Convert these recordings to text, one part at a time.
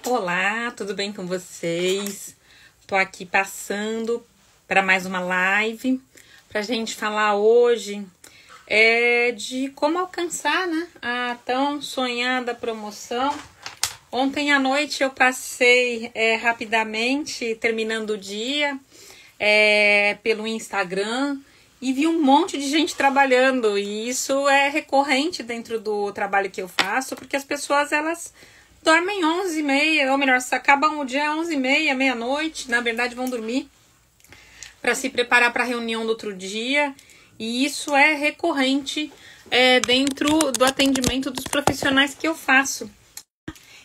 Olá, tudo bem com vocês? Tô aqui passando para mais uma live pra gente falar hoje de como alcançar, né, a tão sonhada promoção. Ontem à noite eu passei rapidamente, terminando o dia, pelo Instagram e vi um monte de gente trabalhando, e isso é recorrente dentro do trabalho que eu faço, porque as pessoas, elas dormem 11h30, ou melhor, acabam o dia 11h30, meia-noite, na verdade vão dormir para se preparar para a reunião do outro dia, e isso é recorrente dentro do atendimento dos profissionais que eu faço.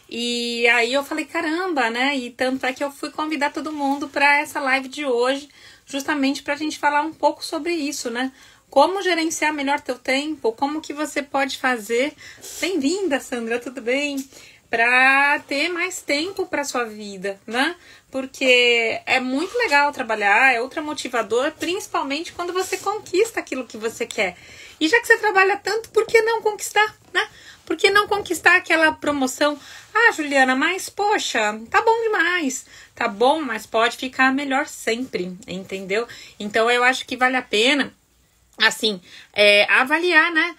E aí eu falei, caramba, né? E tanto é que eu fui convidar todo mundo para essa live de hoje, justamente para a gente falar um pouco sobre isso, né? Como gerenciar melhor teu tempo, como que você pode fazer. Bem-vinda, Sandra, tudo bem? Para ter mais tempo para sua vida, né? Porque é muito legal trabalhar, é ultra motivador, principalmente quando você conquista aquilo que você quer. E já que você trabalha tanto, por que não conquistar, né? Por que não conquistar aquela promoção? Ah, Juliana, mas poxa, tá bom demais. Tá bom, mas pode ficar melhor sempre, entendeu? Então eu acho que vale a pena, assim, avaliar, né?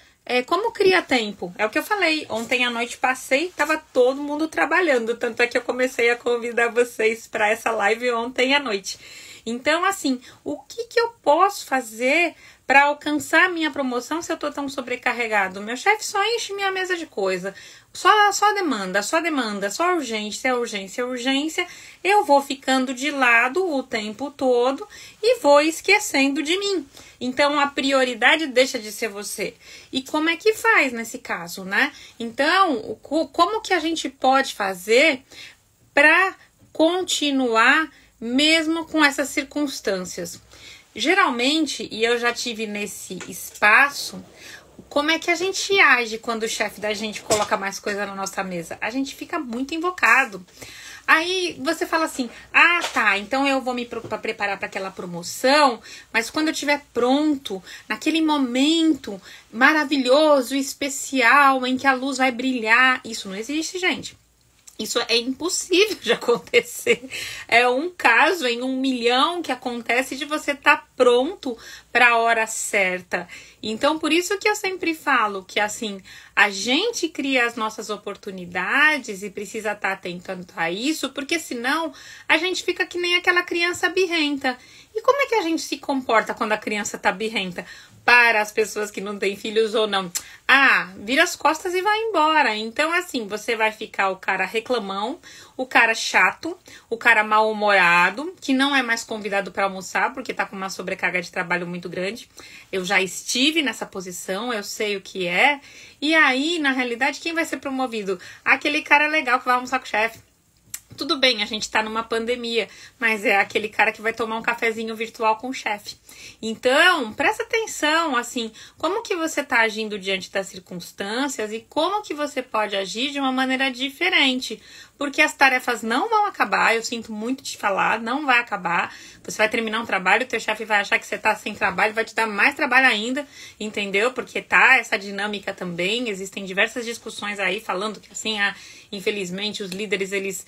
Como cria tempo? É o que eu falei. Ontem à noite passei, tava todo mundo trabalhando. Tanto é que eu comecei a convidar vocês para essa live ontem à noite. Então, assim, o que eu posso fazer para alcançar a minha promoção se eu tô tão sobrecarregado? Meu chefe só enche minha mesa de coisa. Só demanda, só urgência. Eu vou ficando de lado o tempo todo e vou esquecendo de mim. Então, a prioridade deixa de ser você. E como é que faz nesse caso, né? Então, como que a gente pode fazer para continuar mesmo com essas circunstâncias? Geralmente, e eu já tive nesse espaço, como é que a gente age quando o chefe da gente coloca mais coisa na nossa mesa? A gente fica muito invocado. Aí você fala assim, ah tá, então eu vou me preparar para aquela promoção, mas quando eu estiver pronto, naquele momento maravilhoso, especial, em que a luz vai brilhar, isso não existe, gente. Isso é impossível de acontecer. É um caso em 1 milhão que acontece de você estar pronto para a hora certa. Então, por isso que eu sempre falo que, assim, a gente cria as nossas oportunidades e precisa estar atento a isso, porque senão a gente fica que nem aquela criança birrenta. E como é que a gente se comporta quando a criança tá birrenta? Para as pessoas que não têm filhos ou não. Ah, vira as costas e vai embora. Então, assim, você vai ficar o cara reclamão, o cara chato, o cara mal-humorado, que não é mais convidado para almoçar porque tá com uma sobrecarga de trabalho muito grande. Eu já estive nessa posição, eu sei o que é. E aí, na realidade, quem vai ser promovido? Aquele cara legal que vai almoçar com o chefe. Tudo bem, a gente tá numa pandemia, mas é aquele cara que vai tomar um cafezinho virtual com o chefe. Então, presta atenção, assim, como que você tá agindo diante das circunstâncias e como que você pode agir de uma maneira diferente. Porque as tarefas não vão acabar, eu sinto muito te falar, não vai acabar. Você vai terminar um trabalho, o teu chefe vai achar que você tá sem trabalho, vai te dar mais trabalho ainda, entendeu? Porque tá essa dinâmica também, existem diversas discussões aí falando que, assim, infelizmente, os líderes, eles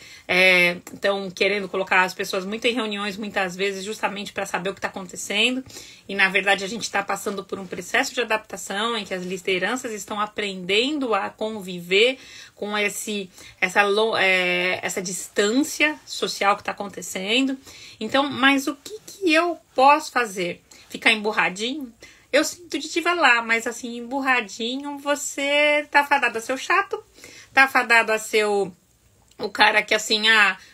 estão querendo colocar as pessoas muito em reuniões, muitas vezes, justamente para saber o que está acontecendo. E, na verdade, a gente está passando por um processo de adaptação em que as lideranças estão aprendendo a conviver com essa distância social que está acontecendo. Então, mas o que eu posso fazer? Ficar emburradinho? Eu sinto de te falar, mas assim, emburradinho, você tá fadado a ser chato, tá fadado a ser o cara que assim,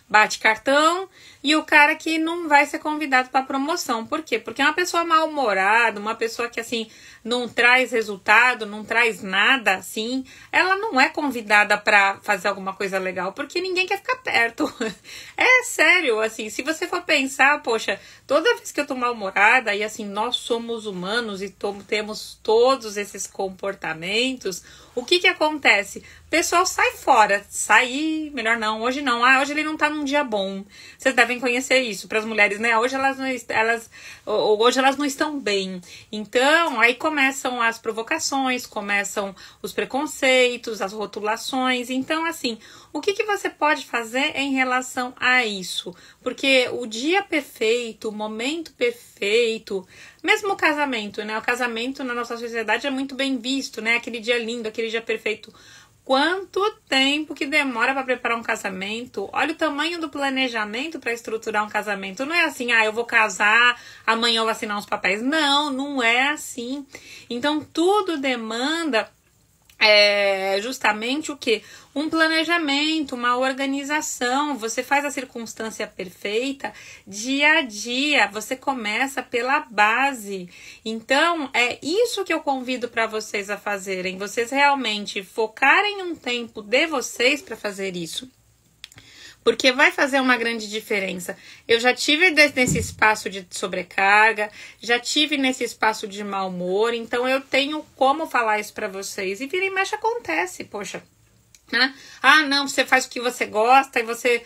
bate cartão, e o cara que não vai ser convidado para promoção. Por quê? Porque é uma pessoa mal-humorada, uma pessoa que assim não traz resultado, não traz nada assim, ela não é convidada para fazer alguma coisa legal, porque ninguém quer ficar perto. É sério, assim, se você for pensar, poxa, toda vez que eu tô mal-humorada, e assim, nós somos humanos e temos todos esses comportamentos, o que acontece? O pessoal sai fora, melhor não, hoje não, hoje ele não tá no um dia bom. Vocês devem conhecer isso para as mulheres, né? Hoje hoje elas não estão bem. Então, aí começam as provocações, começam os preconceitos, as rotulações. Então, assim, o que você pode fazer em relação a isso? Porque o dia perfeito, o momento perfeito, mesmo o casamento, né? O casamento na nossa sociedade é muito bem visto, né? Aquele dia lindo, aquele dia perfeito. Quanto tempo que demora para preparar um casamento? Olha o tamanho do planejamento para estruturar um casamento. Não é assim, eu vou casar, amanhã eu vou assinar uns papéis. Não, não é assim. Então, tudo demanda justamente o quê? Um planejamento, uma organização. Você faz a circunstância perfeita dia a dia. Você começa pela base. Então, é isso que eu convido para vocês a fazerem. Vocês realmente focarem um tempo de vocês para fazer isso. Porque vai fazer uma grande diferença. Eu já tive nesse espaço de sobrecarga, já tive nesse espaço de mau humor, então eu tenho como falar isso pra vocês. E vira e mexe acontece, poxa. Né? Não, você faz o que você gosta e você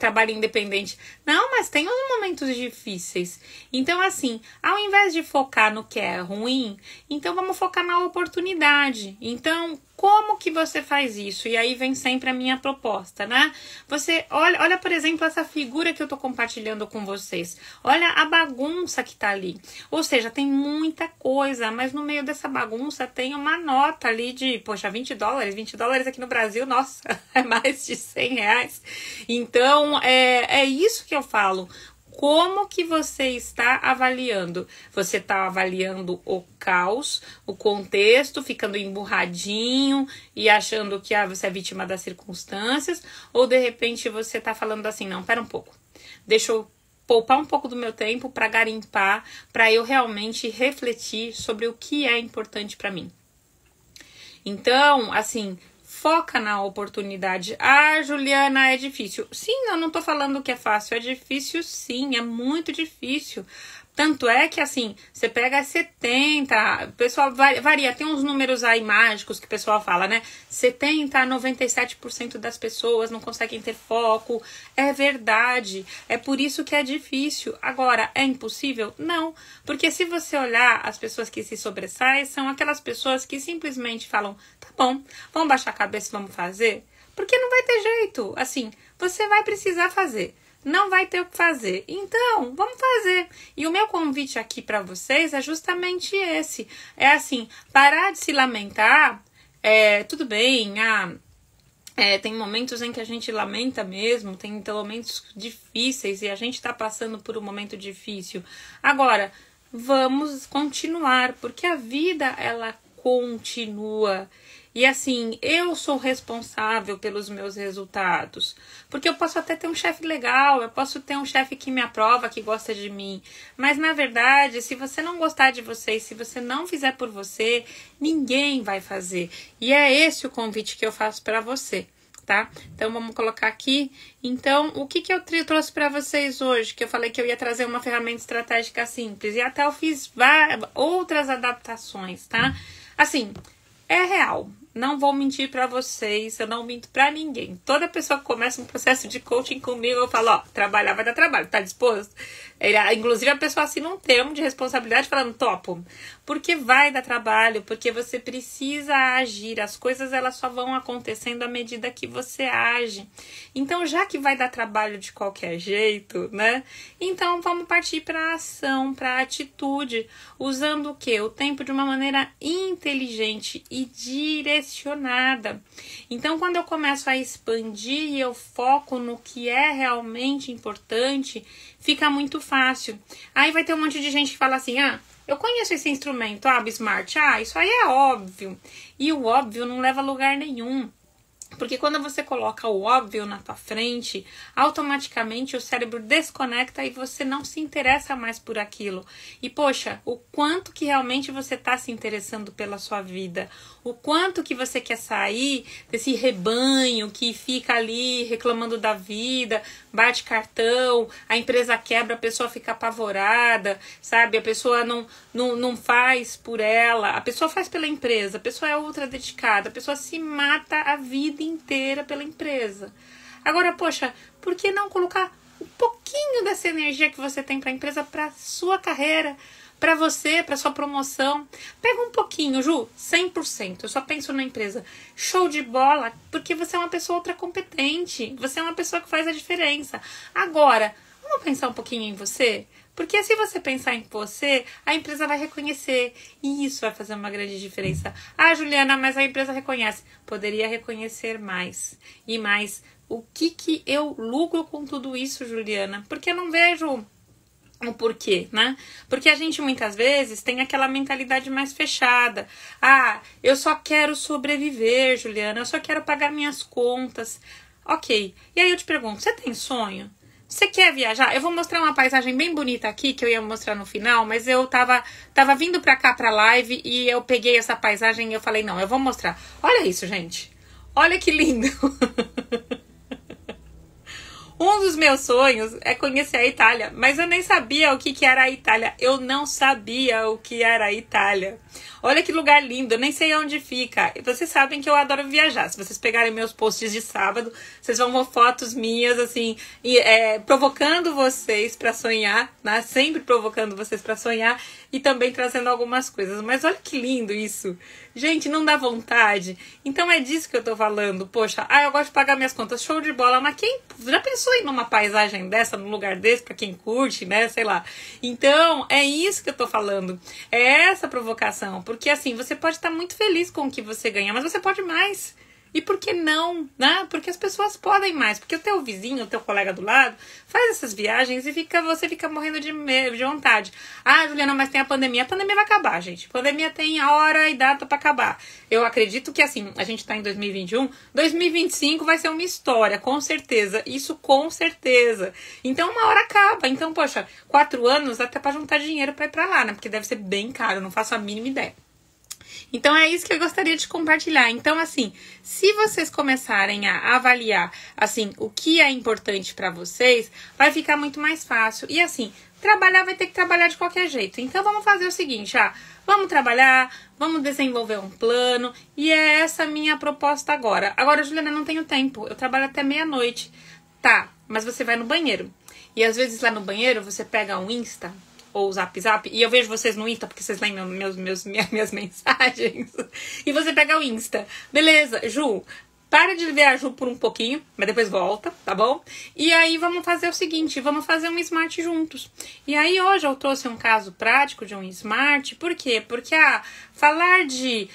trabalha independente. Não, mas tem uns momentos difíceis. Então, assim, ao invés de focar no que é ruim, então vamos focar na oportunidade. Então, como que você faz isso? E aí vem sempre a minha proposta, né? Você olha, por exemplo, essa figura que eu tô compartilhando com vocês. Olha a bagunça que tá ali. Ou seja, tem muita coisa, mas no meio dessa bagunça tem uma nota ali de, poxa, $20. $20 aqui no Brasil, nossa, é mais de R$100. Então, é isso que eu falo. Como que você está avaliando? Você está avaliando o caos, o contexto, ficando emburradinho e achando que você é vítima das circunstâncias? Ou de repente você está falando assim, não, pera um pouco, deixa eu poupar um pouco do meu tempo para garimpar, para eu realmente refletir sobre o que é importante para mim. Então, assim, foca na oportunidade. Juliana, é difícil. Sim, eu não tô falando que é fácil. É difícil, sim. É muito difícil. Tanto é que, assim, você pega 70, o pessoal varia, tem uns números aí mágicos que o pessoal fala, né? 70 a 97% das pessoas não conseguem ter foco. É verdade. É por isso que é difícil. Agora, é impossível? Não. Porque se você olhar, as pessoas que se sobressaem são aquelas pessoas que simplesmente falam, tá bom, vamos baixar a cabeça e vamos fazer? Porque não vai ter jeito. Assim, você vai precisar fazer. Não vai ter o que fazer. Então, vamos fazer. E o meu convite aqui para vocês é justamente esse. É assim, parar de se lamentar. Tudo bem, tem momentos em que a gente lamenta mesmo, tem momentos difíceis e a gente está passando por um momento difícil. Agora, vamos continuar, porque a vida, ela continua. E assim, eu sou responsável pelos meus resultados. Porque eu posso até ter um chefe legal, eu posso ter um chefe que me aprova, que gosta de mim. Mas na verdade, se você não gostar de você, se você não fizer por você, ninguém vai fazer. E é esse o convite que eu faço para você, tá? Então vamos colocar aqui. Então, o que eu trouxe para vocês hoje? Que eu falei que eu ia trazer uma ferramenta estratégica simples. E até eu fiz outras adaptações, tá? Assim, é real. Não vou mentir pra vocês, eu não minto pra ninguém. Toda pessoa que começa um processo de coaching comigo, eu falo, trabalhar vai dar trabalho, tá disposto? Inclusive a pessoa assina um termo de responsabilidade falando, topo. Porque vai dar trabalho, porque você precisa agir. As coisas, elas só vão acontecendo à medida que você age. Então, já que vai dar trabalho de qualquer jeito, né? Então, vamos partir pra ação, pra atitude. Usando o quê? O tempo de uma maneira inteligente e direcionada. Então, quando eu começo a expandir e eu foco no que é realmente importante, fica muito fácil. Aí vai ter um monte de gente que fala assim, eu conheço esse instrumento, Smart, isso aí é óbvio. E o óbvio não leva a lugar nenhum. Porque quando você coloca o óbvio na tua frente, automaticamente o cérebro desconecta e você não se interessa mais por aquilo. E poxa, o quanto que realmente você está se interessando pela sua vida, o quanto que você quer sair desse rebanho que fica ali reclamando da vida, bate cartão, a empresa quebra, a pessoa fica apavorada, sabe? A pessoa não faz por ela, a pessoa faz pela empresa, a pessoa é ultra dedicada, a pessoa se mata a vida inteira pela empresa. Agora, poxa, por que não colocar um pouquinho dessa energia que você tem para a empresa, para sua carreira, para você, para sua promoção? Pega um pouquinho, Ju, 100%. Eu só penso na empresa. Show de bola, porque você é uma pessoa ultra competente. Você é uma pessoa que faz a diferença. Agora, vamos pensar um pouquinho em você? Porque se você pensar em você, a empresa vai reconhecer. E isso vai fazer uma grande diferença. Ah, Juliana, mas a empresa reconhece. Poderia reconhecer mais. E mais. O que eu lucro com tudo isso, Juliana? Porque eu não vejo o porquê, né? Porque a gente muitas vezes tem aquela mentalidade mais fechada. Ah, eu só quero sobreviver, Juliana. Eu só quero pagar minhas contas. Ok. E aí eu te pergunto, você tem sonho? Você quer viajar? Eu vou mostrar uma paisagem bem bonita aqui, que eu ia mostrar no final, mas eu tava vindo pra cá pra live e eu peguei essa paisagem e eu falei, não, eu vou mostrar. Olha isso, gente. Olha que lindo. Um dos meus sonhos é conhecer a Itália, mas eu nem sabia o que era a Itália. Eu não sabia o que era a Itália. Olha que lugar lindo, eu nem sei onde fica. Vocês sabem que eu adoro viajar. Se vocês pegarem meus posts de sábado, vocês vão ver fotos minhas, assim, provocando vocês pra sonhar, né? Sempre provocando vocês pra sonhar e também trazendo algumas coisas. Mas olha que lindo isso. Gente, não dá vontade? Então é disso que eu tô falando. Poxa, eu gosto de pagar minhas contas, show de bola. Mas quem já pensou em numa paisagem dessa, num lugar desse, pra quem curte, né? Sei lá. Então, é isso que eu tô falando. É essa provocação. Porque assim, você pode estar muito feliz com o que você ganha, mas você pode mais. E por que não, né? Porque as pessoas podem mais. Porque o teu vizinho, o teu colega do lado, faz essas viagens e você fica morrendo de vontade. Ah, Juliana, mas tem a pandemia. A pandemia vai acabar, gente. A pandemia tem a hora e data pra acabar. Eu acredito que, assim, a gente tá em 2021. 2025 vai ser uma história, com certeza. Isso com certeza. Então, uma hora acaba. Então, poxa, 4 anos até pra juntar dinheiro pra ir pra lá, né? Porque deve ser bem caro. Não faço a mínima ideia. Então, é isso que eu gostaria de compartilhar. Então, assim, se vocês começarem a avaliar, assim, o que é importante pra vocês, vai ficar muito mais fácil. E, assim, trabalhar vai ter que trabalhar de qualquer jeito. Então, vamos fazer o seguinte, vamos trabalhar, vamos desenvolver um plano. E é essa a minha proposta agora. Agora, Juliana, não tenho tempo. Eu trabalho até meia-noite. Tá, mas você vai no banheiro. E, às vezes, lá no banheiro, você pega um Insta ou o Zap, e eu vejo vocês no Insta, porque vocês leem minhas mensagens, e você pega o Insta. Beleza, Ju, para de ver a Ju por um pouquinho, mas depois volta, tá bom? E aí vamos fazer o seguinte, vamos fazer um Smart juntos. E aí hoje eu trouxe um caso prático de um Smart, por quê? Porque falar de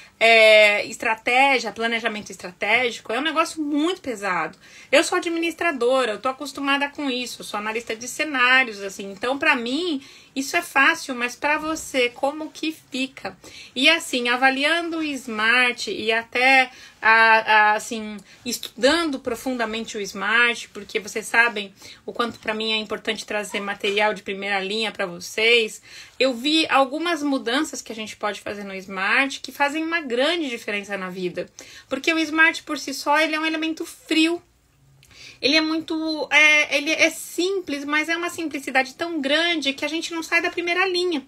estratégia, planejamento estratégico é um negócio muito pesado. Eu sou administradora, eu tô acostumada com isso, eu sou analista de cenários, assim, então pra mim isso é fácil, mas para você, como que fica? E assim, avaliando o Smart e até, assim, estudando profundamente o Smart, porque vocês sabem o quanto para mim é importante trazer material de primeira linha para vocês, eu vi algumas mudanças que a gente pode fazer no Smart que fazem uma grande diferença na vida. Porque o Smart por si só, ele é um elemento frio. Ele é muito, ele é simples, mas é uma simplicidade tão grande que a gente não sai da primeira linha.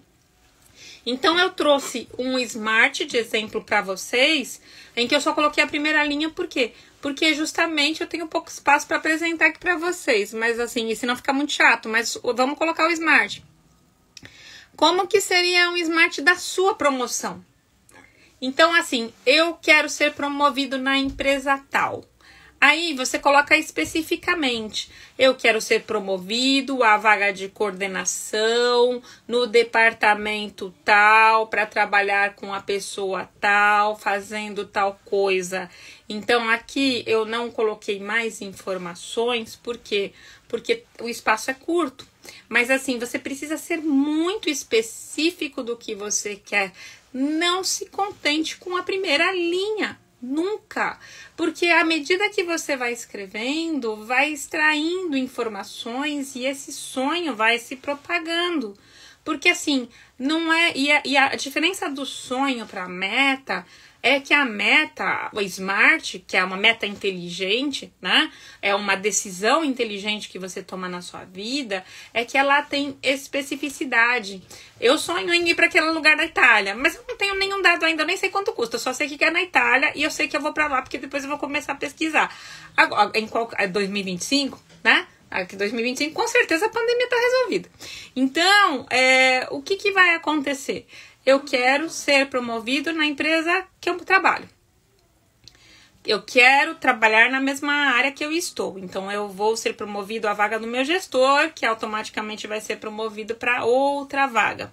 Então eu trouxe um Smart de exemplo para vocês, em que eu só coloquei a primeira linha, por quê? Porque justamente eu tenho pouco espaço para apresentar aqui para vocês, mas assim, e senão fica muito chato, mas vamos colocar o Smart. Como que seria um Smart da sua promoção? Então assim, eu quero ser promovido na empresa tal. Aí você coloca especificamente, eu quero ser promovido à vaga de coordenação no departamento tal, para trabalhar com a pessoa tal, fazendo tal coisa. Então aqui eu não coloquei mais informações, por quê? Porque o espaço é curto. Mas assim, você precisa ser muito específico do que você quer. Não se contente com a primeira linha. Nunca, porque à medida que você vai escrevendo, vai extraindo informações e esse sonho vai se propagando. Porque assim, não é. E a diferença do sonho para a meta é que a meta, o Smart, que é uma meta inteligente, né? É uma decisão inteligente que você toma na sua vida, é que ela tem especificidade. Eu sonho em ir para aquele lugar da Itália, mas eu não tenho nenhum dado ainda, eu nem sei quanto custa, eu só sei que é na Itália e eu sei que eu vou para lá porque depois eu vou começar a pesquisar. Agora, em 2025, né? Aqui 2025, com certeza a pandemia está resolvida. Então, o que vai acontecer? Eu quero ser promovido na empresa que eu trabalho. Eu quero trabalhar na mesma área que eu estou. Então, eu vou ser promovido à vaga do meu gestor, que automaticamente vai ser promovido para outra vaga.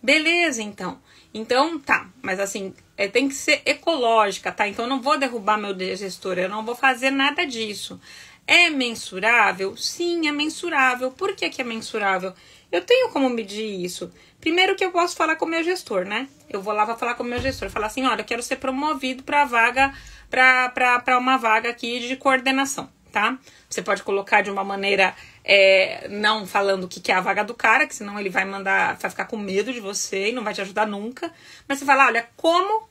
Beleza, então. Então, tá. Mas assim, tem que ser ecológica, tá? Então, eu não vou derrubar meu gestor. Eu não vou fazer nada disso. É mensurável? Sim, é mensurável. Por que é mensurável? Eu tenho como medir isso. Primeiro que eu posso falar com o meu gestor, né? Eu vou lá para falar com o meu gestor. Falar assim, olha, eu quero ser promovido para vaga, para uma vaga aqui de coordenação, tá? Você pode colocar de uma maneira, não falando o que é a vaga do cara, que senão ele vai ficar com medo de você e não vai te ajudar nunca. Mas você fala, olha,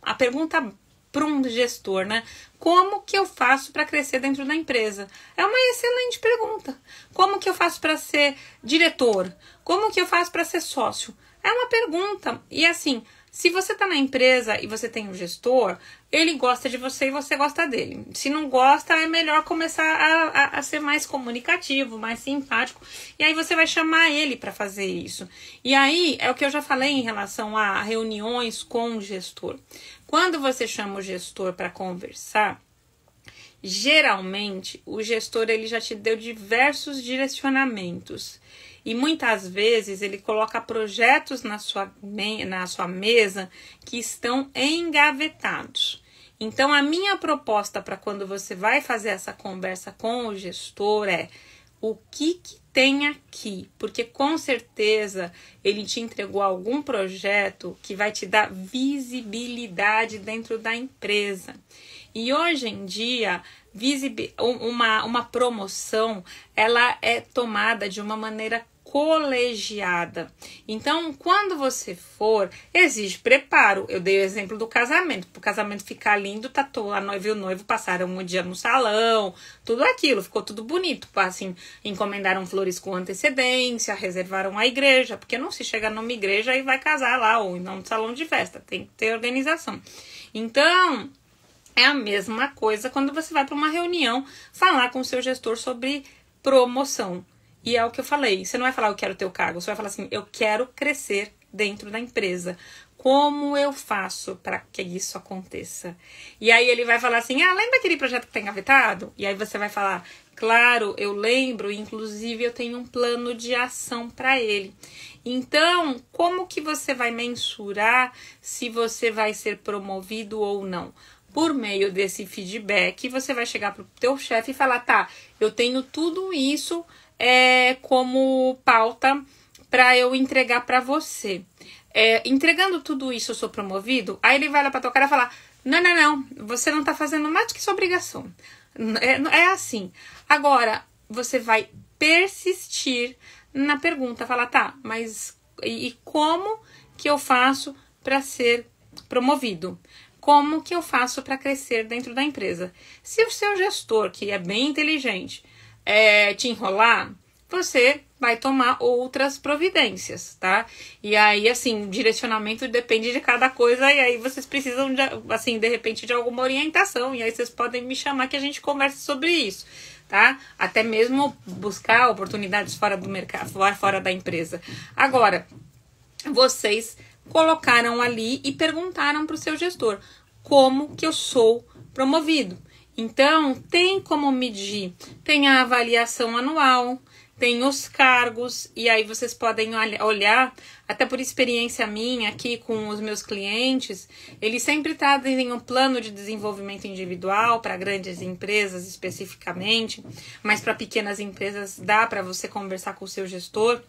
a pergunta para um gestor, né? Como que eu faço para crescer dentro da empresa? É uma excelente pergunta. Como que eu faço para ser diretor? Como que eu faço para ser sócio? É uma pergunta. E assim, se você está na empresa e você tem um gestor, ele gosta de você e você gosta dele. Se não gosta, é melhor começar a ser mais comunicativo, mais simpático. E aí você vai chamar ele para fazer isso. E aí, é o que eu já falei em relação a reuniões com o gestor. Quando você chama o gestor para conversar, geralmente o gestor ele já te deu diversos direcionamentos. E muitas vezes ele coloca projetos na sua mesa que estão engavetados. Então, a minha proposta para quando você vai fazer essa conversa com o gestor é o que tem aqui? Porque com certeza ele te entregou algum projeto que vai te dar visibilidade dentro da empresa. E hoje em dia, uma promoção, ela é tomada de uma maneira colegiada. Então, quando você for, exige preparo. Eu dei o exemplo do casamento. Para o casamento ficar lindo, a noiva e o noivo passaram um dia no salão, tudo aquilo, ficou tudo bonito. Assim, encomendaram flores com antecedência, reservaram a igreja, porque não se chega numa igreja e vai casar lá, ou não no salão de festa, tem que ter organização. Então, é a mesma coisa quando você vai para uma reunião falar com o seu gestor sobre promoção. E é o que eu falei, você não vai falar eu quero ter o cargo, você vai falar assim, eu quero crescer dentro da empresa. Como eu faço para que isso aconteça? E aí ele vai falar assim, lembra aquele projeto que está engavetado? E aí você vai falar, claro, eu lembro, inclusive eu tenho um plano de ação para ele. Então, como que você vai mensurar se você vai ser promovido ou não? Por meio desse feedback, você vai chegar para o teu chefe e falar, tá, eu tenho tudo isso como pauta para eu entregar para você. Entregando tudo isso, eu sou promovido? Aí ele vai lá para tua cara e falar, não, você não tá fazendo mais do que sua obrigação. É assim. Agora, você vai persistir na pergunta, falar, tá, mas e como que eu faço para ser promovido? Como que eu faço para crescer dentro da empresa? Se o seu gestor, que é bem inteligente, te enrolar, você vai tomar outras providências, tá? E aí, assim, direcionamento depende de cada coisa, e aí vocês precisam, de repente, de alguma orientação, e aí vocês podem me chamar que a gente converse sobre isso, tá? Até mesmo buscar oportunidades fora do mercado, fora da empresa. Agora, vocês colocaram ali e perguntaram para o seu gestor, como que eu sou promovido? Então, tem como medir, tem a avaliação anual, tem os cargos, e aí vocês podem olhar, até por experiência minha aqui com os meus clientes, eles sempre trazem um plano de desenvolvimento individual para grandes empresas especificamente, mas para pequenas empresas dá para você conversar com o seu gestor,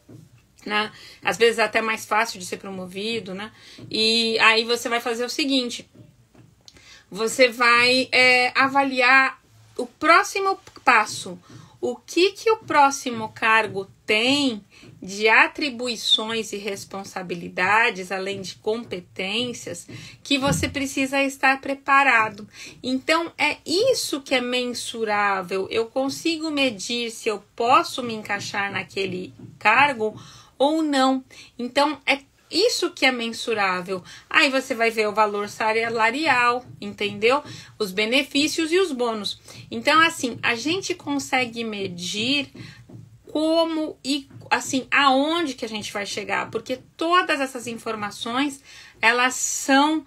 né? Às vezes é até mais fácil de ser promovido, né? E aí você vai fazer o seguinte, você vai avaliar o próximo passo. O que o próximo cargo tem de atribuições e responsabilidades, além de competências, que você precisa estar preparado. Então, é isso que é mensurável. Eu consigo medir se eu posso me encaixar naquele cargo ou não. Então, é isso que é mensurável. Aí você vai ver o valor salarial, entendeu? Os benefícios e os bônus. Então, assim, a gente consegue medir como e, assim, aonde que a gente vai chegar. Porque todas essas informações, elas são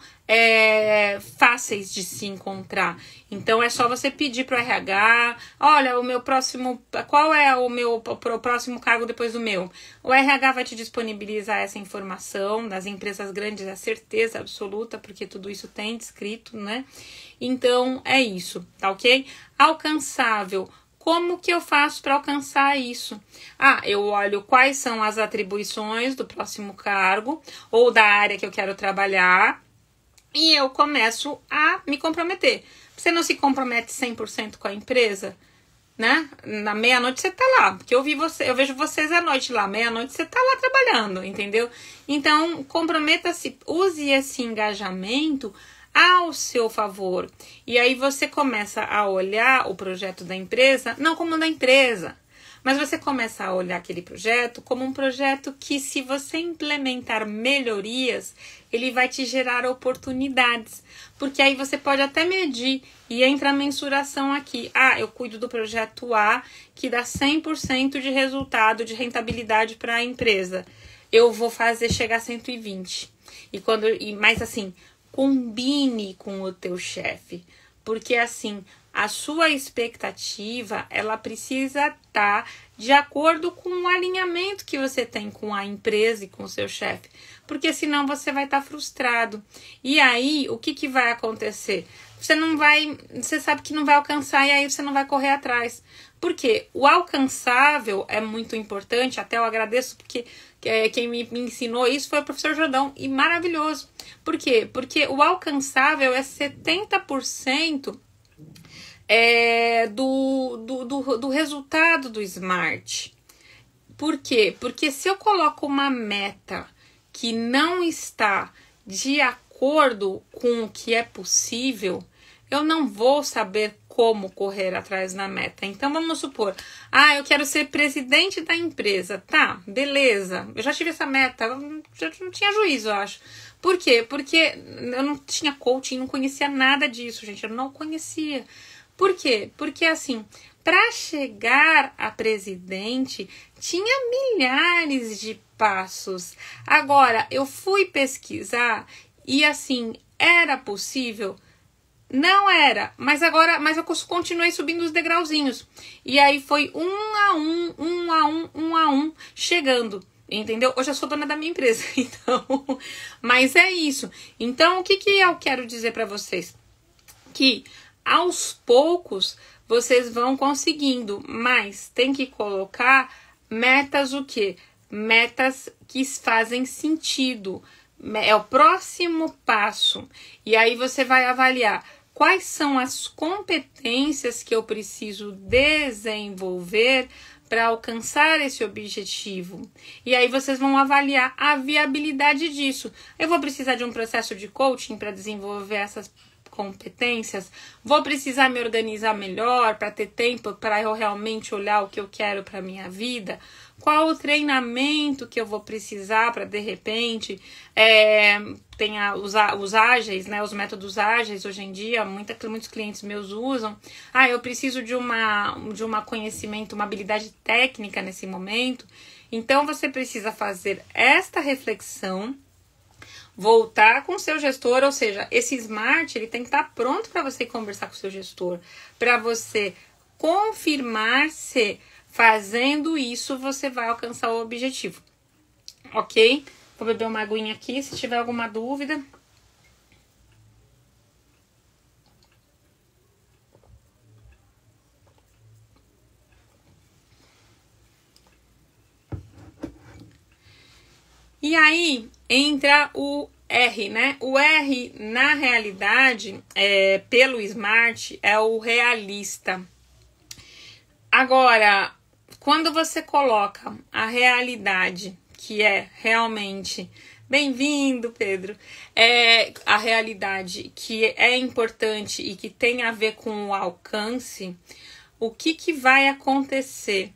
fáceis de se encontrar. Então, é só você pedir para o RH, olha, o meu próximo, qual é o meu próximo cargo depois do meu? O RH vai te disponibilizar essa informação. Das empresas grandes é certeza absoluta, porque tudo isso tem descrito, né? Então, é isso, tá ok? Alcançável. Como que eu faço para alcançar isso? Eu olho quais são as atribuições do próximo cargo ou da área que eu quero trabalhar e eu começo a me comprometer. Você não se compromete 100% com a empresa, né? Na meia-noite você tá lá, porque eu vejo vocês à noite lá, meia-noite você tá lá trabalhando, entendeu? Então, comprometa-se, use esse engajamento ao seu favor. E aí você começa a olhar o projeto da empresa, não como da empresa, mas você começa a olhar aquele projeto como um projeto que, se você implementar melhorias, ele vai te gerar oportunidades. Porque aí você pode até medir e entra a mensuração aqui. Eu cuido do projeto A, que dá 100% de resultado, de rentabilidade para a empresa. Eu vou fazer chegar a 120. Mas assim, combine com o teu chefe. Porque assim, a sua expectativa, ela precisa estar de acordo com o alinhamento que você tem com a empresa e com o seu chefe. Porque senão você vai estar frustrado. E aí, o que vai acontecer? Você sabe que não vai alcançar e aí você não vai correr atrás. Por quê? O alcançável é muito importante, até eu agradeço porque quem me ensinou isso foi o professor Jordão, e maravilhoso. Por quê? Porque o alcançável é 70% do resultado do SMART. Por quê? Porque se eu coloco uma meta que não está de acordo com o que é possível, eu não vou saber como correr atrás da meta. Então, vamos supor, eu quero ser presidente da empresa. Tá, beleza, eu já tive essa meta, já não tinha juízo, eu acho. Por quê? Porque eu não tinha coaching, não conhecia nada disso, gente, eu não conhecia. Por quê? Porque, assim, para chegar a presidente, tinha milhares de passos. Agora, eu fui pesquisar e, assim, era possível? Não era, mas eu continuei subindo os degrauzinhos. E aí foi um a um, chegando, entendeu? Hoje eu sou dona da minha empresa, então... Mas é isso. Então, o que eu quero dizer para vocês? Que, aos poucos, vocês vão conseguindo, mas tem que colocar metas o quê? Metas que fazem sentido. É o próximo passo. E aí você vai avaliar quais são as competências que eu preciso desenvolver para alcançar esse objetivo. E aí vocês vão avaliar a viabilidade disso. Eu vou precisar de um processo de coaching para desenvolver essas competências? Vou precisar me organizar melhor para ter tempo para eu realmente olhar o que eu quero para minha vida? Qual o treinamento que eu vou precisar para, de repente, tem os ágeis, né, os métodos ágeis hoje em dia, muitos clientes meus usam. Eu preciso de uma conhecimento, uma habilidade técnica nesse momento. Então, você precisa fazer esta reflexão, voltar com o seu gestor, ou seja, esse SMART, ele tem que estar pronto para você conversar com o seu gestor, para você confirmar se fazendo isso você vai alcançar o objetivo, ok? Vou beber uma aguinha aqui, se tiver alguma dúvida. E aí entra o R, né? O R, na realidade, pelo SMART, é o realista. Agora, quando você coloca a realidade, que é realmente... Bem-vindo, Pedro! A realidade que é importante e que tem a ver com o alcance, o que vai acontecer?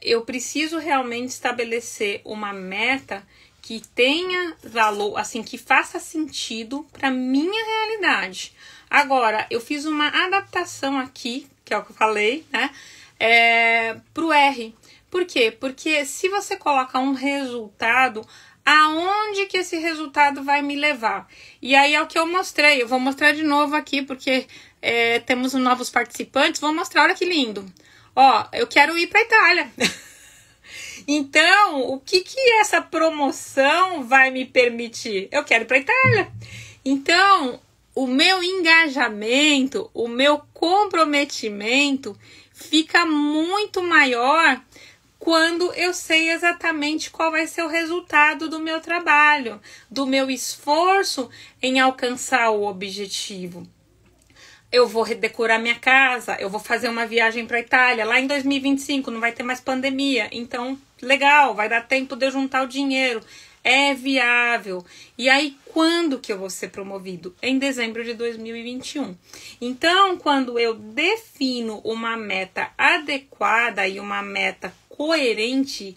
Eu preciso realmente estabelecer uma meta que tenha valor, assim, que faça sentido para minha realidade. Agora, eu fiz uma adaptação aqui, que é o que eu falei, né, pro R. Por quê? Porque se você coloca um resultado, aonde que esse resultado vai me levar? E aí é o que eu mostrei. Eu vou mostrar de novo aqui, porque temos novos participantes. Vou mostrar, olha que lindo. Ó, eu quero ir para Itália. Então, o que essa promoção vai me permitir? Eu quero ir para Itália. Então, o meu engajamento, o meu comprometimento fica muito maior quando eu sei exatamente qual vai ser o resultado do meu trabalho, do meu esforço em alcançar o objetivo. Eu vou redecorar minha casa, eu vou fazer uma viagem para a Itália, lá em 2025 não vai ter mais pandemia, então legal, vai dar tempo de eu juntar o dinheiro, é viável. E aí, quando que eu vou ser promovido? Em dezembro de 2021. Então, quando eu defino uma meta adequada e uma meta coerente,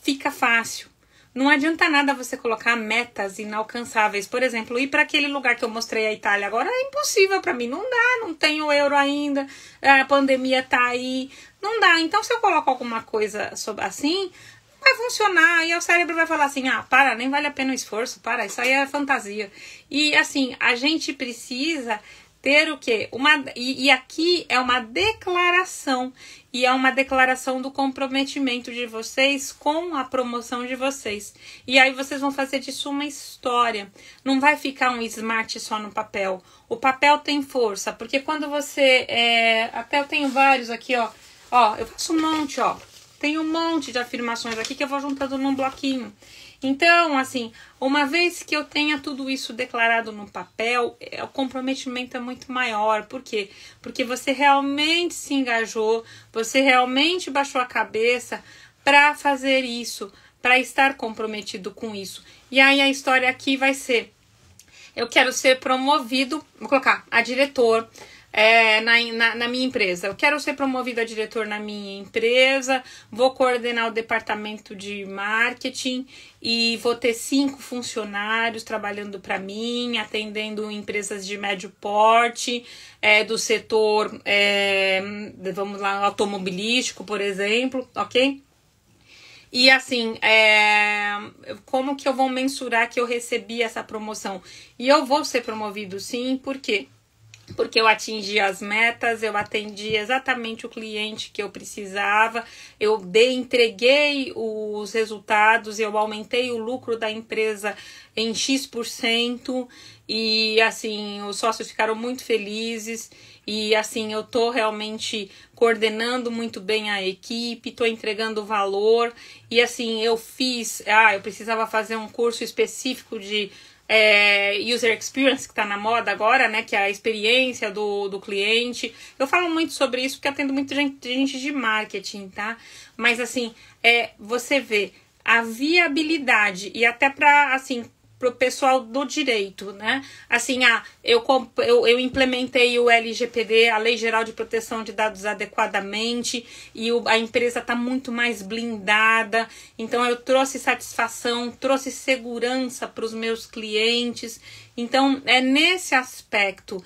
fica fácil. Não adianta nada você colocar metas inalcançáveis. Por exemplo, ir para aquele lugar que eu mostrei, a Itália, agora é impossível para mim. Não dá, não tenho euro ainda, a pandemia tá aí, não dá. Então, se eu coloco alguma coisa assim, vai funcionar. E o cérebro vai falar assim, para, nem vale a pena o esforço, para, isso aí é fantasia. E assim, a gente precisa ter o quê? E aqui é uma declaração. E é uma declaração do comprometimento de vocês com a promoção de vocês. E aí vocês vão fazer disso uma história. Não vai ficar um smart só no papel. O papel tem força, porque quando você... até eu tenho vários aqui, ó. Ó, eu faço um monte, ó. Tem um monte de afirmações aqui que eu vou juntando num bloquinho. Então, assim, uma vez que eu tenha tudo isso declarado no papel, o comprometimento é muito maior. Por quê? Porque você realmente se engajou, você realmente baixou a cabeça para fazer isso, para estar comprometido com isso. E aí a história aqui vai ser, eu quero ser promovido, vou colocar, a diretor, na minha empresa. Eu quero ser promovido a diretor na minha empresa, vou coordenar o departamento de marketing e vou ter 5 funcionários trabalhando para mim, atendendo empresas de médio porte, do setor, vamos lá, automobilístico, por exemplo, ok? E assim, como que eu vou mensurar que eu recebi essa promoção? E eu vou ser promovido sim, por quê? Porque eu atingi as metas, eu atendi exatamente o cliente que eu precisava, eu entreguei os resultados, eu aumentei o lucro da empresa em X%, e assim, os sócios ficaram muito felizes, e assim, eu tô realmente coordenando muito bem a equipe, tô entregando valor, e assim, eu precisava fazer um curso específico de user experience, que tá na moda agora, né, que é a experiência do cliente. Eu falo muito sobre isso porque atendo muita gente de marketing, tá? Mas assim, você vê a viabilidade e até para assim, pro pessoal do direito, né? Assim, eu implementei o LGPD, a Lei Geral de Proteção de Dados adequadamente, e a empresa está muito mais blindada, então eu trouxe satisfação, trouxe segurança para os meus clientes. Então, é nesse aspecto,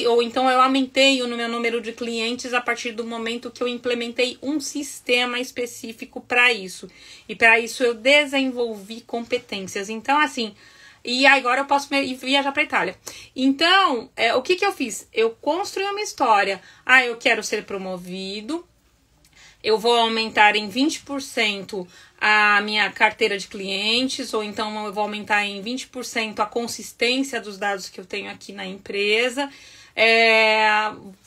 ou então eu aumentei o meu número de clientes a partir do momento que eu implementei um sistema específico para isso. E para isso eu desenvolvi competências. Então, assim, e agora eu posso viajar para Itália. Então, o que eu fiz? Eu construí uma história. Eu quero ser promovido, eu vou aumentar em 20% a minha carteira de clientes, ou então eu vou aumentar em 20% a consistência dos dados que eu tenho aqui na empresa,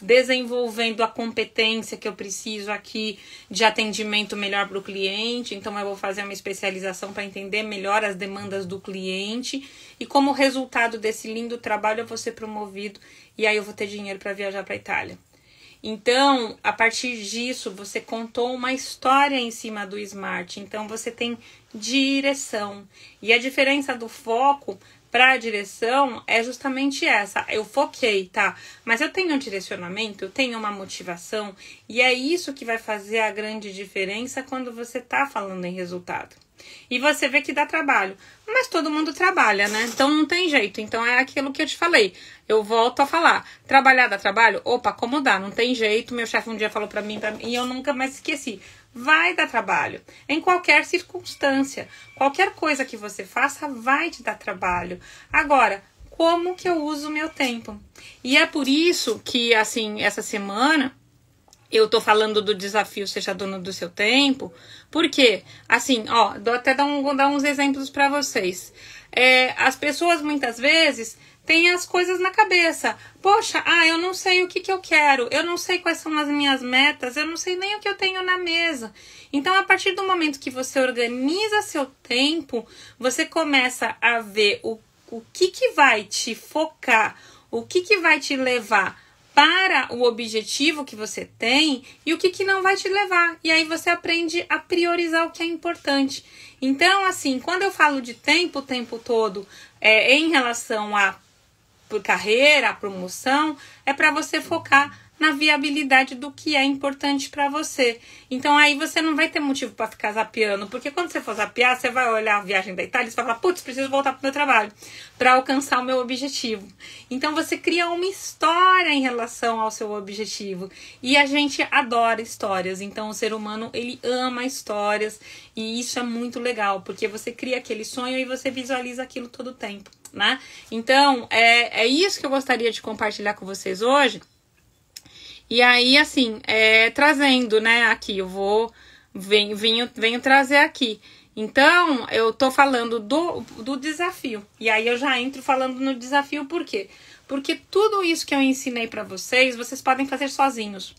desenvolvendo a competência que eu preciso aqui de atendimento melhor para o cliente. Então eu vou fazer uma especialização para entender melhor as demandas do cliente, e como resultado desse lindo trabalho eu vou ser promovido, e aí eu vou ter dinheiro para viajar para a Itália. Então, a partir disso, você contou uma história em cima do Smart. Então, você tem direção. E a diferença do foco para a direção é justamente essa. Eu foquei, tá? Mas eu tenho um direcionamento, eu tenho uma motivação, e é isso que vai fazer a grande diferença quando você tá falando em resultado. E você vê que dá trabalho. Mas todo mundo trabalha, né? Então não tem jeito. Então é aquilo que eu te falei. Eu volto a falar. Trabalhar dá trabalho? Opa, como dá? Não tem jeito. Meu chefe um dia falou pra mim e eu nunca mais esqueci. Vai dar trabalho. Em qualquer circunstância. Qualquer coisa que você faça vai te dar trabalho. Agora, como que eu uso o meu tempo? E é por isso que, assim, essa semana eu tô falando do desafio Seja Dono do Seu Tempo, porque, assim, ó, vou dar uns exemplos para vocês. As pessoas, muitas vezes, têm as coisas na cabeça. Poxa, eu não sei o que eu quero, eu não sei quais são as minhas metas, eu não sei nem o que eu tenho na mesa. Então, a partir do momento que você organiza seu tempo, você começa a ver o que vai te focar, o que vai te levar para o objetivo que você tem e o que não vai te levar. E aí você aprende a priorizar o que é importante. Então, assim, quando eu falo de tempo o tempo todo em relação a carreira, a promoção, é para você focar na viabilidade do que é importante para você. Então aí você não vai ter motivo para ficar zapeando, porque quando você for zapear, você vai olhar a viagem da Itália e você vai falar, putz, preciso voltar pro meu trabalho para alcançar o meu objetivo. Então você cria uma história em relação ao seu objetivo. E a gente adora histórias, então o ser humano, ele ama histórias, e isso é muito legal, porque você cria aquele sonho e você visualiza aquilo todo o tempo, né? Então, é isso que eu gostaria de compartilhar com vocês hoje. E aí, assim, trazendo, né, aqui, venho trazer aqui. Então, eu tô falando do desafio. E aí eu já entro falando no desafio, por quê? Porque tudo isso que eu ensinei pra vocês podem fazer sozinhos.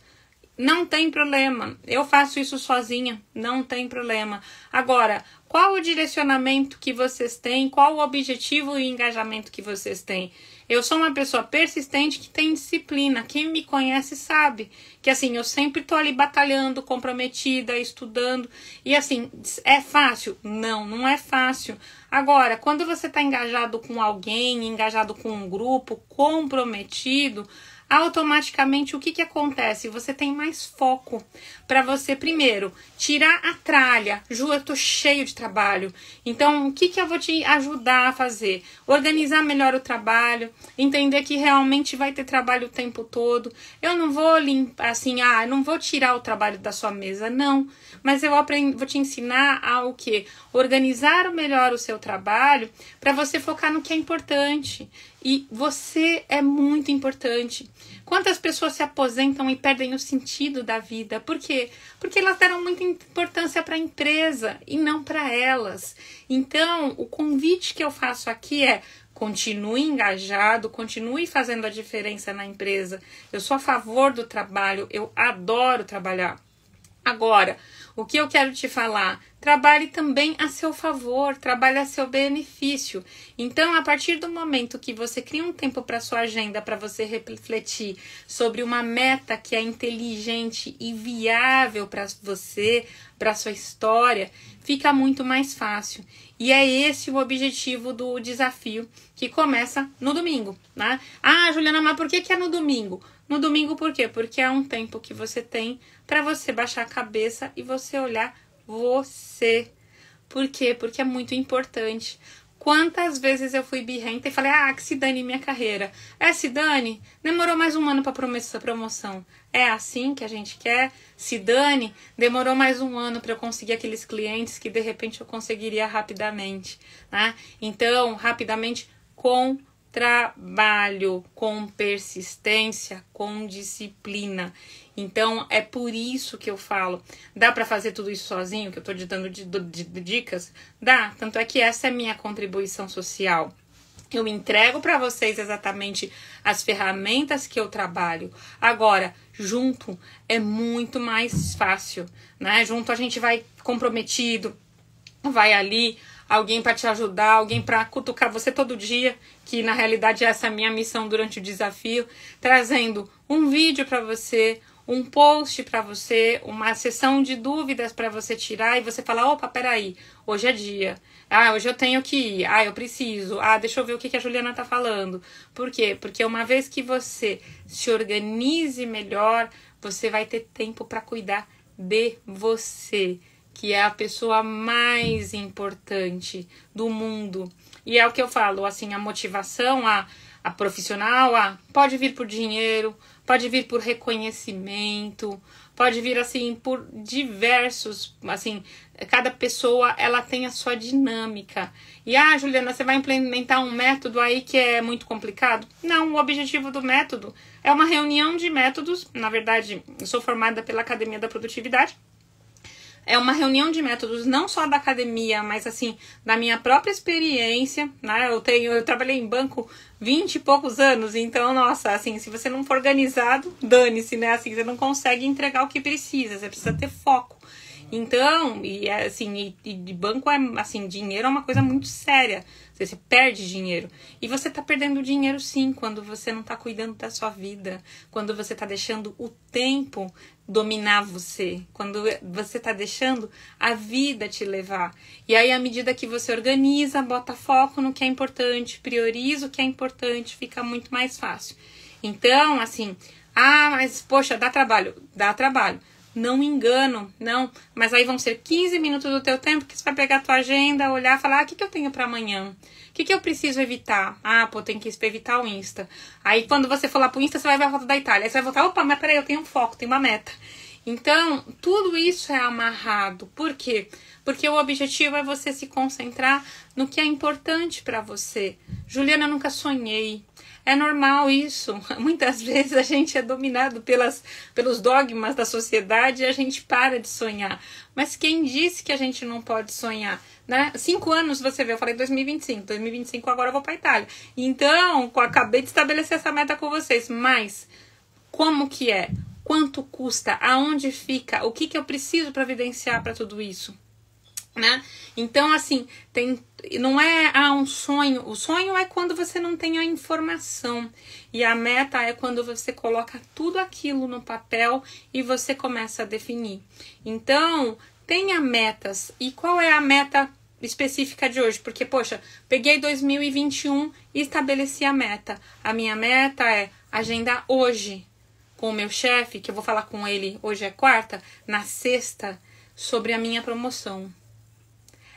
Não tem problema. Eu faço isso sozinha, não tem problema. Agora, qual o direcionamento que vocês têm? Qual o objetivo e engajamento que vocês têm? Eu sou uma pessoa persistente que tem disciplina. Quem me conhece sabe que, assim, eu sempre tô ali batalhando, comprometida, estudando. E, assim, é fácil? Não, não é fácil. Agora, quando você tá engajado com alguém, engajado com um grupo, comprometido, automaticamente o que acontece? Você tem mais foco para você, primeiro, tirar a tralha. Ju, eu tô cheio de trabalho, então o que eu vou te ajudar a fazer? Organizar melhor o trabalho, entender que realmente vai ter trabalho o tempo todo. Eu não vou limpar assim, eu não vou tirar o trabalho da sua mesa, não, mas eu vou te ensinar a o quê? Organizar melhor o seu trabalho para você focar no que é importante. E você é muito importante. Quantas pessoas se aposentam e perdem o sentido da vida? Por quê? Porque elas deram muita importância para a empresa e não para elas. Então, o convite que eu faço aqui é: continue engajado, continue fazendo a diferença na empresa. Eu sou a favor do trabalho, eu adoro trabalhar. Agora, o que eu quero te falar? Trabalhe também a seu favor, trabalhe a seu benefício. Então, a partir do momento que você cria um tempo para sua agenda, para você refletir sobre uma meta que é inteligente e viável para você, para sua história, fica muito mais fácil. E é esse o objetivo do desafio, que começa no domingo, né? Juliana, mas por que é no domingo? No domingo por quê? Porque é um tempo que você tem para você baixar a cabeça e você olhar você. Por quê? Porque é muito importante. Quantas vezes eu fui birrenta e falei, que se dane minha carreira. Se dane, demorou mais um ano para essa promoção. É assim que a gente quer? Se dane, demorou mais um ano para eu conseguir aqueles clientes que de repente eu conseguiria rapidamente, né? Então, rapidamente, com trabalho, com persistência, com disciplina. Então, é por isso que eu falo, dá para fazer tudo isso sozinho, que eu tô te dando de dicas? Dá, tanto é que essa é a minha contribuição social. Eu entrego para vocês exatamente as ferramentas que eu trabalho. Agora, junto é muito mais fácil, né? Junto a gente vai comprometido, vai ali, alguém para te ajudar, alguém para cutucar você todo dia, que na realidade essa é a minha missão durante o desafio, trazendo um vídeo para você, um post para você, uma sessão de dúvidas para você tirar e você falar, opa, peraí, hoje é dia. Hoje eu tenho que ir. Eu preciso. Deixa eu ver o que a Juliana tá falando. Por quê? Porque uma vez que você se organize melhor, você vai ter tempo para cuidar de você, que é a pessoa mais importante do mundo. E é o que eu falo, assim, a motivação, a profissional, pode vir por dinheiro, pode vir por reconhecimento, pode vir, assim, por diversos, assim, cada pessoa, ela tem a sua dinâmica. E, Juliana, você vai implementar um método aí que é muito complicado? Não, o objetivo do método é uma reunião de métodos. Na verdade, eu sou formada pela Academia da Produtividade. É uma reunião de métodos não só da academia, mas assim, da minha própria experiência, né? Eu trabalhei em banco 20 e poucos anos, então, nossa, assim, se você não for organizado, dane-se, né? Assim, você não consegue entregar o que precisa, você precisa ter foco. Então, de banco é assim, dinheiro é uma coisa muito séria. Você perde dinheiro. E você tá perdendo dinheiro sim, quando você não tá cuidando da sua vida, quando você tá deixando o tempo dominar você, quando você tá deixando a vida te levar. E aí, à medida que você organiza, bota foco no que é importante, prioriza o que é importante, fica muito mais fácil. Então, assim, mas poxa, dá trabalho. Dá trabalho. Não engano, não. Mas aí vão ser 15 minutos do teu tempo que você vai pegar a tua agenda, olhar e falar, o que eu tenho para amanhã? O que eu preciso evitar? Tem que evitar o Insta. Aí quando você for lá pro Insta, você vai ver a foto da Itália. Aí você vai voltar, opa, mas peraí, eu tenho um foco, tenho uma meta. Então, tudo isso é amarrado. Por quê? Porque o objetivo é você se concentrar no que é importante para você. Juliana, nunca sonhei. É normal isso. Muitas vezes a gente é dominado pelos dogmas da sociedade e a gente para de sonhar. Mas quem disse que a gente não pode sonhar? Né? 5 anos você vê, eu falei 2025 agora eu vou para Itália. Então, acabei de estabelecer essa meta com vocês. Mas, como que é? Quanto custa? Aonde fica? O que eu preciso providenciar para tudo isso? Né? Então, assim, não é um sonho. O sonho é quando você não tem a informação. E a meta é quando você coloca tudo aquilo no papel e você começa a definir. Então, tenha metas. E qual é a meta específica de hoje? Porque, poxa, peguei 2021 e estabeleci a meta. A minha meta é agendar hoje com o meu chefe, que eu vou falar com ele, hoje é quarta, na sexta, sobre a minha promoção.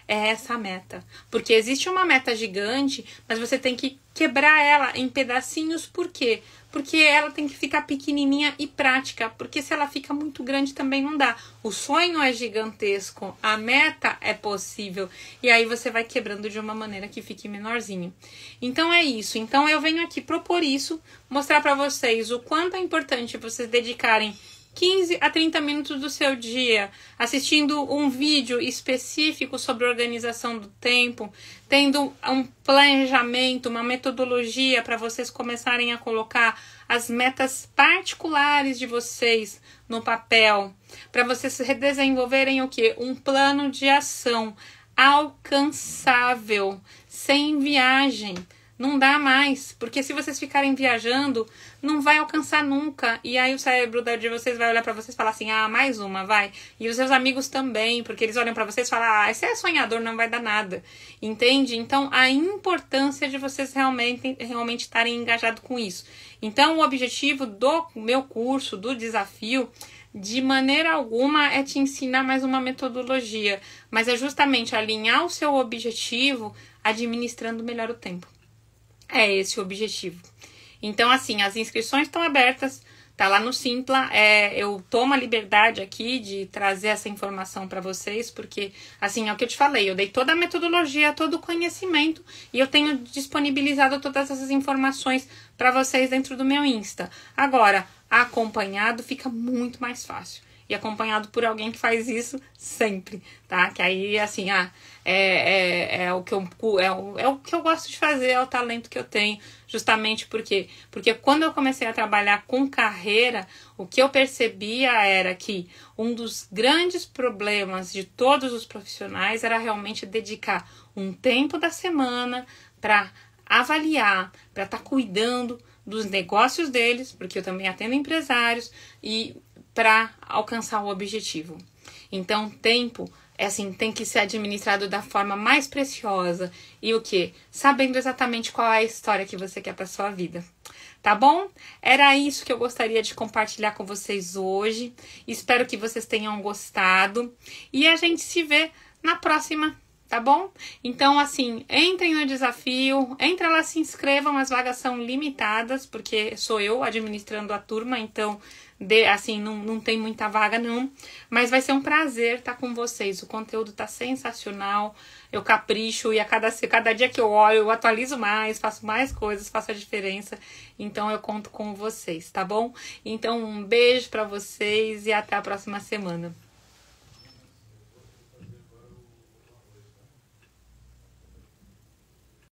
É essa a meta. Porque existe uma meta gigante, mas você tem que quebrar ela em pedacinhos. Por quê? Porque ela tem que ficar pequenininha e prática. Porque se ela fica muito grande também não dá. O sonho é gigantesco, a meta é possível. E aí você vai quebrando de uma maneira que fique menorzinho. Então é isso. Então eu venho aqui propor isso, mostrar para vocês o quanto é importante vocês dedicarem 15 a 30 minutos do seu dia assistindo um vídeo específico sobre organização do tempo, tendo um planejamento, uma metodologia para vocês começarem a colocar as metas particulares de vocês no papel, para vocês desenvolverem o quê? Um plano de ação alcançável, sem viagem. Não dá mais, porque se vocês ficarem viajando, não vai alcançar nunca. E aí o cérebro de vocês vai olhar pra vocês e falar assim, mais uma, vai. E os seus amigos também, porque eles olham pra vocês e falam, esse é sonhador, não vai dar nada. Entende? Então, a importância de vocês realmente estarem engajados com isso. Então, o objetivo do meu curso, do desafio, de maneira alguma é te ensinar mais uma metodologia, mas é justamente alinhar o seu objetivo administrando melhor o tempo. É esse o objetivo. Então, assim, as inscrições estão abertas, tá lá no Simpla. Eu tomo a liberdade aqui de trazer essa informação para vocês, porque, assim, é o que eu te falei, eu dei toda a metodologia, todo o conhecimento, e eu tenho disponibilizado todas essas informações para vocês dentro do meu Insta. Agora, acompanhado fica muito mais fácil. E acompanhado por alguém que faz isso sempre, tá? Que aí, assim, é o que eu gosto de fazer, é o talento que eu tenho, justamente porque quando eu comecei a trabalhar com carreira, o que eu percebia era que um dos grandes problemas de todos os profissionais era realmente dedicar um tempo da semana para avaliar, para estar cuidando dos negócios deles, porque eu também atendo empresários, e para alcançar o objetivo. Então, tempo tem que ser administrado da forma mais preciosa. E o quê? Sabendo exatamente qual é a história que você quer para sua vida. Tá bom? Era isso que eu gostaria de compartilhar com vocês hoje. Espero que vocês tenham gostado. E a gente se vê na próxima, tá bom? Então, entrem no desafio, entrem lá, se inscrevam, as vagas são limitadas, porque sou eu administrando a turma, então, não tem muita vaga não, mas vai ser um prazer estar com vocês, o conteúdo tá sensacional, eu capricho e a cada dia que eu olho, eu atualizo mais, faço mais coisas, faço a diferença, então eu conto com vocês, tá bom? Então, um beijo pra vocês e até a próxima semana.